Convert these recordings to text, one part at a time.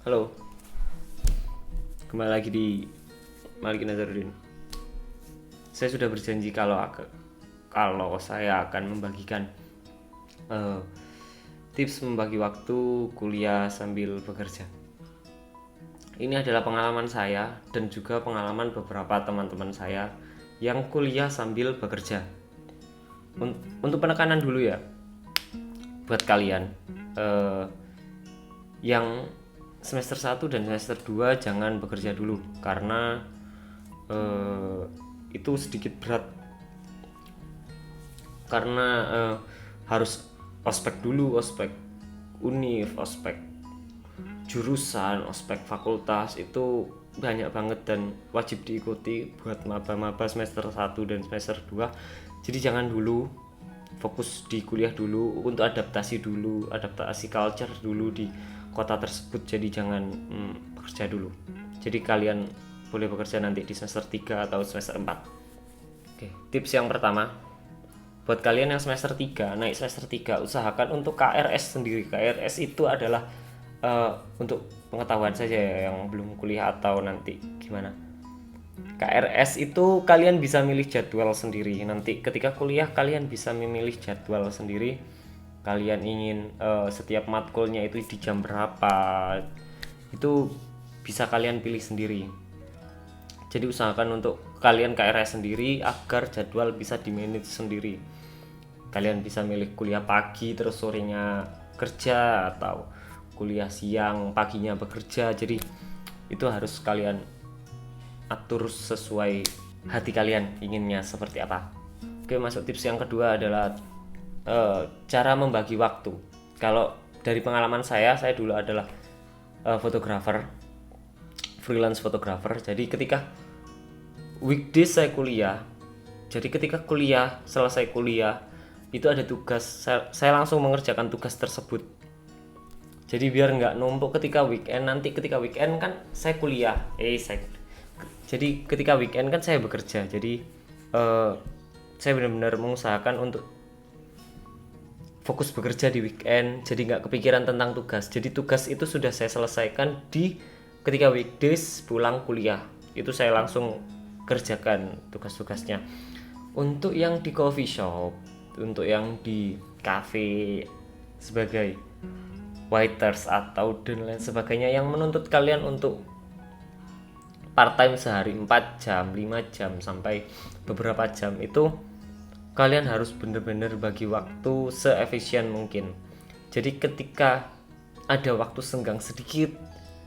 Halo, kembali lagi di Malik Nazarudin. Saya sudah berjanji kalau saya akan membagikan eh, tips membagi waktu kuliah sambil bekerja. Ini adalah pengalaman saya dan juga pengalaman beberapa teman-teman saya yang kuliah sambil bekerja. Untuk penekanan dulu ya, buat kalian yang semester 1 dan semester 2 jangan bekerja dulu karena itu sedikit berat karena harus ospek dulu, ospek univ, ospek jurusan, ospek fakultas, itu banyak banget dan wajib diikuti buat maba-maba semester 1 dan semester 2. Jadi jangan dulu, fokus di kuliah dulu untuk adaptasi culture dulu di kota tersebut. Jadi jangan bekerja dulu. Jadi kalian boleh bekerja nanti di semester 3 atau semester 4. Oke, tips yang pertama buat kalian yang semester 3, naik semester 3, usahakan untuk KRS sendiri. KRS itu adalah untuk pengetahuan saja ya, yang belum kuliah atau nanti gimana. KRS itu kalian bisa milih jadwal sendiri. Nanti ketika kuliah kalian bisa memilih jadwal sendiri. Kalian ingin setiap matkulnya itu di jam berapa, itu bisa kalian pilih sendiri. Jadi usahakan untuk kalian KRS sendiri agar jadwal bisa di manage sendiri. Kalian bisa milih kuliah pagi terus sorenya kerja, atau kuliah siang paginya bekerja. Jadi itu harus kalian atur sesuai hati kalian inginnya seperti apa. Oke, masuk tips yang kedua adalah cara membagi waktu. Kalau dari pengalaman saya dulu adalah fotografer, freelance fotografer. Jadi ketika weekdays saya kuliah, jadi ketika selesai kuliah itu ada tugas, saya langsung mengerjakan tugas tersebut. Jadi biar nggak numpuk ketika weekend. Nanti ketika weekend kan saya kuliah, jadi ketika weekend kan saya bekerja. Jadi saya benar-benar mengusahakan untuk fokus bekerja di weekend, jadi nggak kepikiran tentang tugas. Jadi tugas itu sudah saya selesaikan di ketika weekdays pulang kuliah, itu saya langsung kerjakan tugas-tugasnya. Untuk yang di coffee shop, untuk yang di cafe sebagai waiters atau dan lain sebagainya yang menuntut kalian untuk part time sehari 4 jam, 5 jam sampai beberapa jam, itu kalian harus benar-benar bagi waktu seefisien mungkin. Jadi ketika ada waktu senggang sedikit,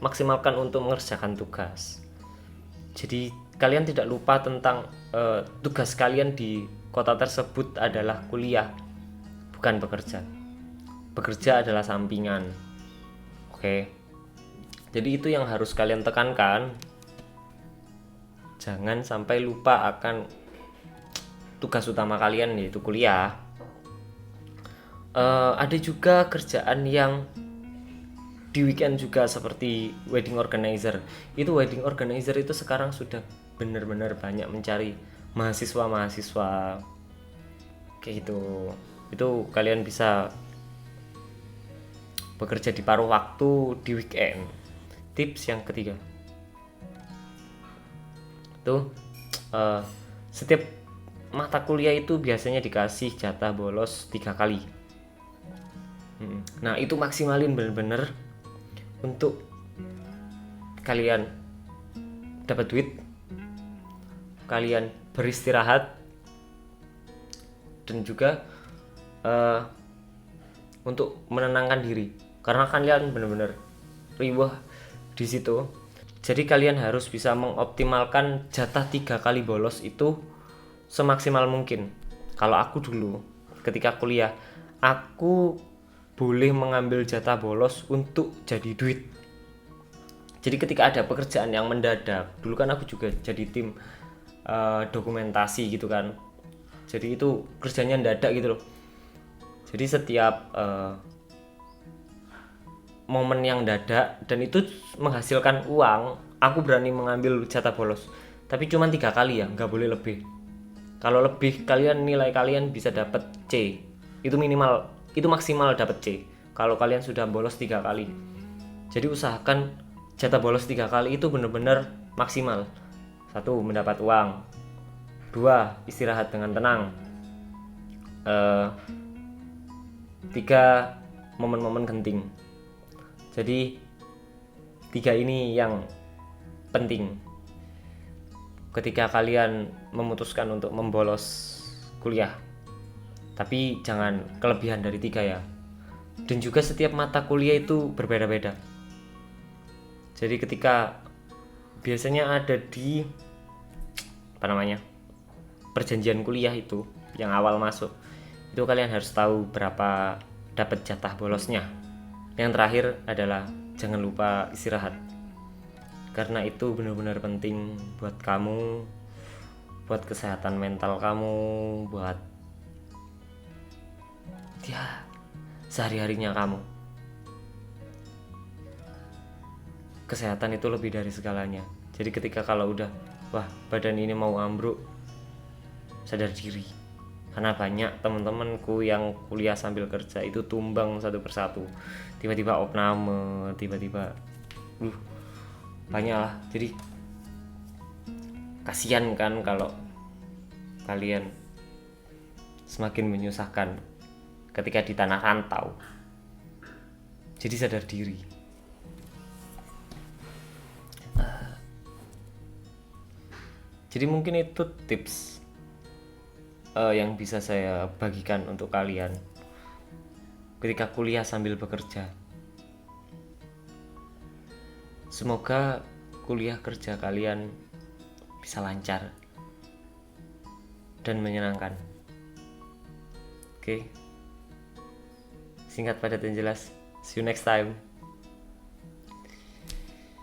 maksimalkan untuk mengerjakan tugas. Jadi kalian tidak lupa tentang tugas kalian di kota tersebut adalah kuliah, bukan bekerja. Bekerja adalah sampingan. Oke. Jadi itu yang harus kalian tekankan. Jangan sampai lupa akan tugas utama kalian, yaitu kuliah. Ada juga kerjaan yang di weekend juga, seperti wedding organizer. Wedding organizer itu sekarang sudah benar-benar banyak mencari mahasiswa kayak gitu. Itu kalian bisa bekerja di paruh waktu di weekend. Tips yang ketiga tuh, setiap mata kuliah itu biasanya dikasih jatah bolos 3 kali. Nah itu maksimalin bener-bener untuk kalian dapat duit, kalian beristirahat, dan juga untuk menenangkan diri, karena kalian benar-benar riwah di situ. Jadi kalian harus bisa mengoptimalkan jatah 3 kali bolos itu semaksimal mungkin. Kalau aku dulu ketika kuliah, aku boleh mengambil jatah bolos untuk jadi duit. Jadi ketika ada pekerjaan yang mendadak, dulu kan aku juga jadi tim dokumentasi gitu kan. Jadi itu kerjanya mendadak gitu loh. Jadi setiap momen yang dadak dan itu menghasilkan uang, aku berani mengambil jatah bolos. Tapi cuma 3 kali ya, nggak boleh lebih. Kalau lebih nilai kalian bisa dapat C. Itu maksimal dapat C kalau kalian sudah bolos 3 kali. Jadi usahakan jatah bolos 3 kali itu benar-benar maksimal. 1. Mendapat uang. 2. Istirahat dengan tenang. 3. Momen-momen genting. Jadi 3 ini yang penting ketika kalian memutuskan untuk membolos kuliah. Tapi jangan kelebihan dari 3 ya. Dan juga setiap mata kuliah itu berbeda-beda. Jadi ketika biasanya ada di perjanjian kuliah itu yang awal masuk, itu kalian harus tahu berapa dapat jatah bolosnya. Yang terakhir adalah jangan lupa istirahat, karena itu benar-benar penting buat kamu, buat kesehatan mental kamu, buat ya sehari-harinya kamu. Kesehatan itu lebih dari segalanya. Jadi ketika kalau udah wah badan ini mau ambruk, sadar diri. Karena banyak teman-temanku yang kuliah sambil kerja itu tumbang satu persatu. Tiba-tiba opname, tiba-tiba banyak lah. Jadi kasihan kan kalau kalian semakin menyusahkan ketika di tanah rantau. Jadi sadar diri. Jadi mungkin itu tips yang bisa saya bagikan untuk kalian ketika kuliah sambil bekerja. Semoga kuliah kerja kalian bisa lancar dan menyenangkan. Oke. Singkat padat dan jelas. See you next time.